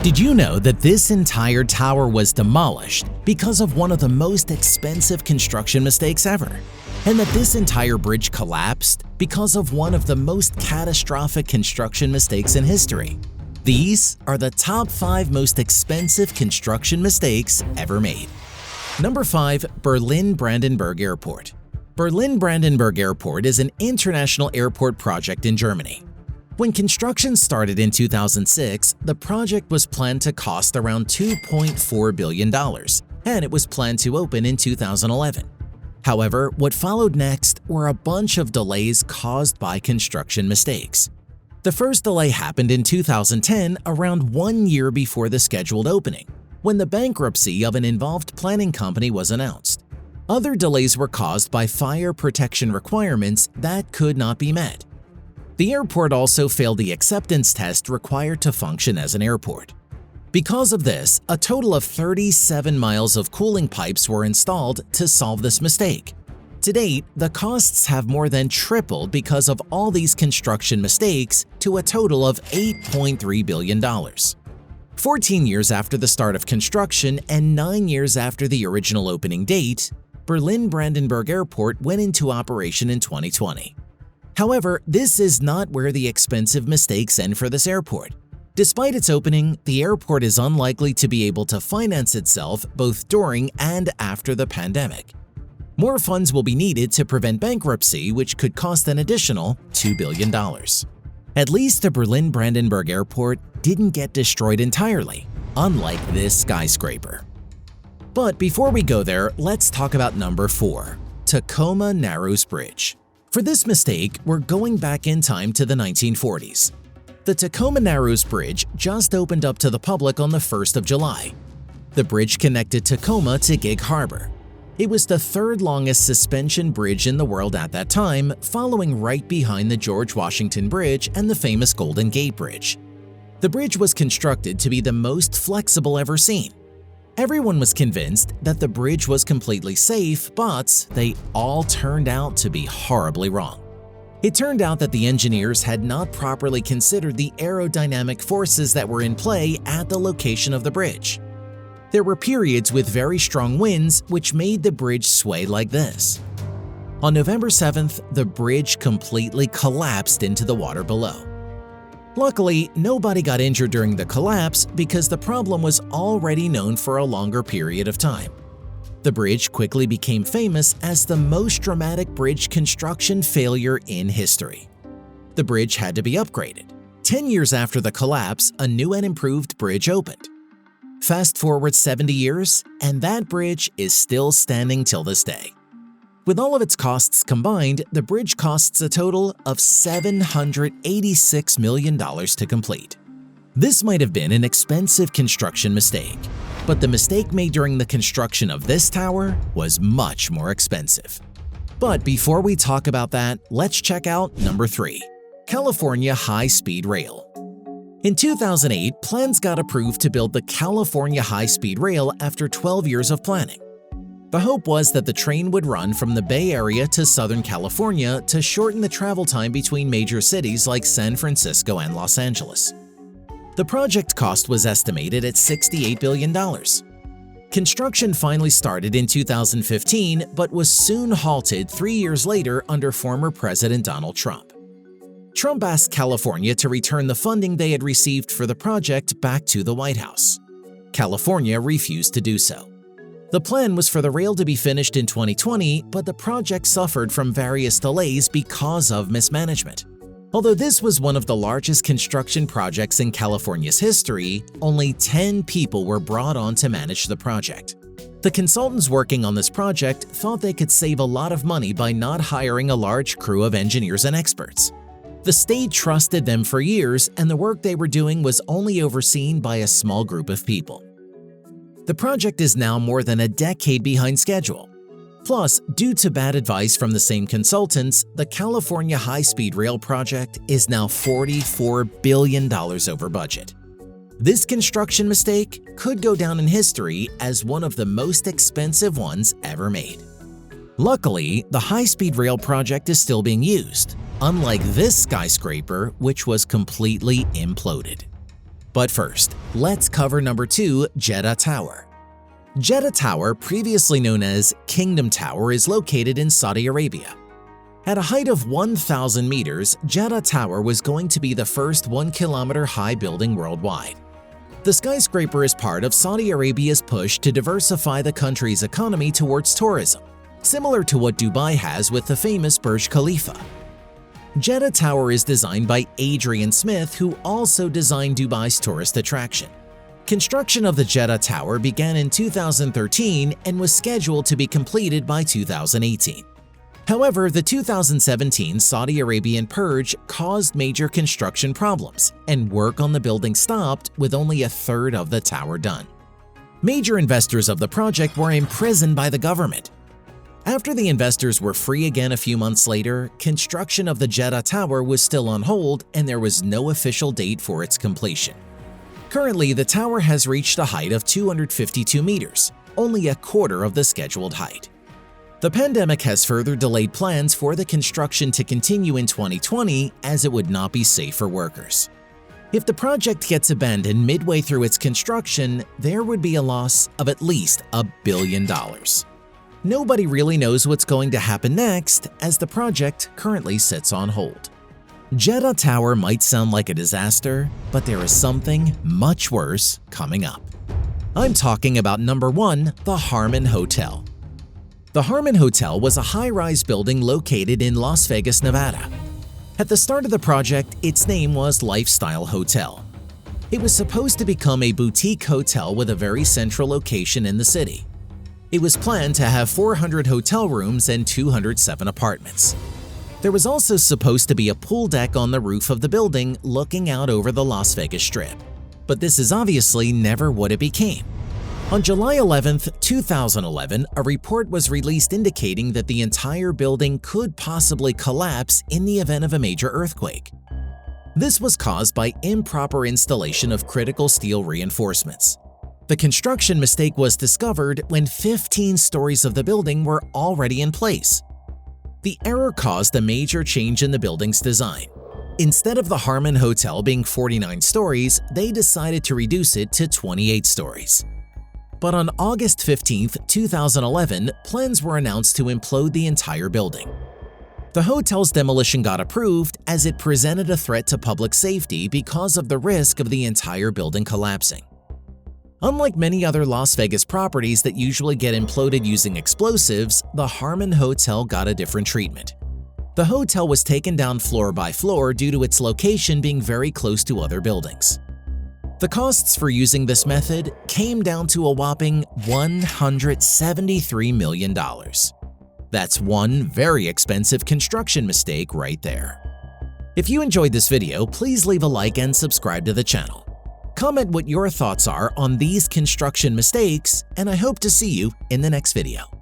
Did you know that this entire tower was demolished because of one of the most expensive construction mistakes ever? And that this entire bridge collapsed because of one of the most catastrophic construction mistakes in history? These are the top 5 most expensive construction mistakes ever made. Number 5. Berlin-Brandenburg Airport. Berlin-Brandenburg Airport is an international airport project in Germany. When construction started in 2006, the project was planned to cost around $2.4 billion, and it was planned to open in 2011. However, what followed next were a bunch of delays caused by construction mistakes. The first delay happened in 2010, around 1 year before the scheduled opening, when the bankruptcy of an involved planning company was announced. Other delays were caused by fire protection requirements that could not be met. The airport also failed the acceptance test required to function as an airport. Because of this, a total of 37 miles of cooling pipes were installed to solve this mistake. To date, the costs have more than tripled because of all these construction mistakes to a total of $8.3 billion. 14 years after the start of construction and 9 years after the original opening date, Berlin-Brandenburg Airport went into operation in 2020. However, this is not where the expensive mistakes end for this airport. Despite its opening, the airport is unlikely to be able to finance itself both during and after the pandemic. More funds will be needed to prevent bankruptcy, which could cost an additional $2 billion. At least the Berlin-Brandenburg Airport didn't get destroyed entirely, unlike this skyscraper. But before we go there, let's talk about number 4, Tacoma Narrows Bridge. For this mistake, we're going back in time to the 1940s. The Tacoma Narrows Bridge just opened up to the public on the 1st of July. The bridge connected Tacoma to Gig Harbor. It was the third longest suspension bridge in the world at that time, following right behind the George Washington Bridge and the famous Golden Gate Bridge. The bridge was constructed to be the most flexible ever seen. Everyone was convinced that the bridge was completely safe, but they all turned out to be horribly wrong. It turned out that the engineers had not properly considered the aerodynamic forces that were in play at the location of the bridge. There were periods with very strong winds which made the bridge sway like this. On November 7th, the bridge completely collapsed into the water below. Luckily, nobody got injured during the collapse because the problem was already known for a longer period of time. The bridge quickly became famous as the most dramatic bridge construction failure in history. The bridge had to be upgraded. 10 years after the collapse, a new and improved bridge opened. Fast forward 70 years, and that bridge is still standing till this day. With all of its costs combined, the bridge costs a total of $786 million to complete. This might have been an expensive construction mistake, but the mistake made during the construction of this tower was much more expensive. But before we talk about that, let's check out number 3, California High-Speed Rail. In 2008, plans got approved to build the California High-Speed Rail after 12 years of planning. The hope was that the train would run from the Bay Area to Southern California to shorten the travel time between major cities like San Francisco and Los Angeles. The project cost was estimated at $68 billion. Construction finally started in 2015, but was soon halted 3 years later under former President Donald Trump. Trump asked California to return the funding they had received for the project back to the White House. California refused to do so. The plan was for the rail to be finished in 2020, but the project suffered from various delays because of mismanagement. Although this was one of the largest construction projects in California's history, only 10 people were brought on to manage the project. The consultants working on this project thought they could save a lot of money by not hiring a large crew of engineers and experts. The state trusted them for years, and the work they were doing was only overseen by a small group of people. The project is now more than a decade behind schedule. Plus, due to bad advice from the same consultants, the California High-Speed Rail project is now $44 billion over budget. This construction mistake could go down in history as one of the most expensive ones ever made. Luckily, the high-speed rail project is still being used, unlike this skyscraper, which was completely imploded. But first, let's cover number 2, Jeddah Tower. Jeddah Tower, previously known as Kingdom Tower, is located in Saudi Arabia. At a height of 1,000 meters, Jeddah Tower was going to be the first 1-kilometer high building worldwide. The skyscraper is part of Saudi Arabia's push to diversify the country's economy towards tourism, similar to what Dubai has with the famous Burj Khalifa. Jeddah Tower is designed by Adrian Smith, who also designed Dubai's tourist attraction. Construction of the Jeddah Tower began in 2013 and was scheduled to be completed by 2018. However, the 2017 Saudi Arabian purge caused major construction problems, and work on the building stopped with only a third of the tower done. Major investors of the project were imprisoned by the government. After the investors were free again a few months later, construction of the Jeddah Tower was still on hold and there was no official date for its completion. Currently, the tower has reached a height of 252 meters, only a quarter of the scheduled height. The pandemic has further delayed plans for the construction to continue in 2020 as it would not be safe for workers. If the project gets abandoned midway through its construction, there would be a loss of at least $1 billion. Nobody really knows what's going to happen next as the project currently sits on hold. Jeddah Tower might sound like a disaster, but there is something much worse coming up. I'm talking about number 1, the Harmon Hotel. The Harmon Hotel was a high-rise building located in Las Vegas, Nevada. At the start of the project, its name was Lifestyle Hotel. It was supposed to become a boutique hotel with a very central location in the city. It was planned to have 400 hotel rooms and 207 apartments. There was also supposed to be a pool deck on the roof of the building looking out over the Las Vegas Strip. But this is obviously never what it became. On July 11, 2011, a report was released indicating that the entire building could possibly collapse in the event of a major earthquake. This was caused by improper installation of critical steel reinforcements. The construction mistake was discovered when 15 stories of the building were already in place. The error caused a major change in the building's design. Instead of the Harmon Hotel being 49 stories, they decided to reduce it to 28 stories. But on August 15, 2011, plans were announced to implode the entire building. The hotel's demolition got approved as it presented a threat to public safety because of the risk of the entire building collapsing. Unlike many other Las Vegas properties that usually get imploded using explosives, the Harmon Hotel got a different treatment. The hotel was taken down floor by floor due to its location being very close to other buildings. The costs for using this method came down to a whopping $173 million. That's one very expensive construction mistake right there. If you enjoyed this video, please leave a like and subscribe to the channel. Comment what your thoughts are on these construction mistakes, and I hope to see you in the next video.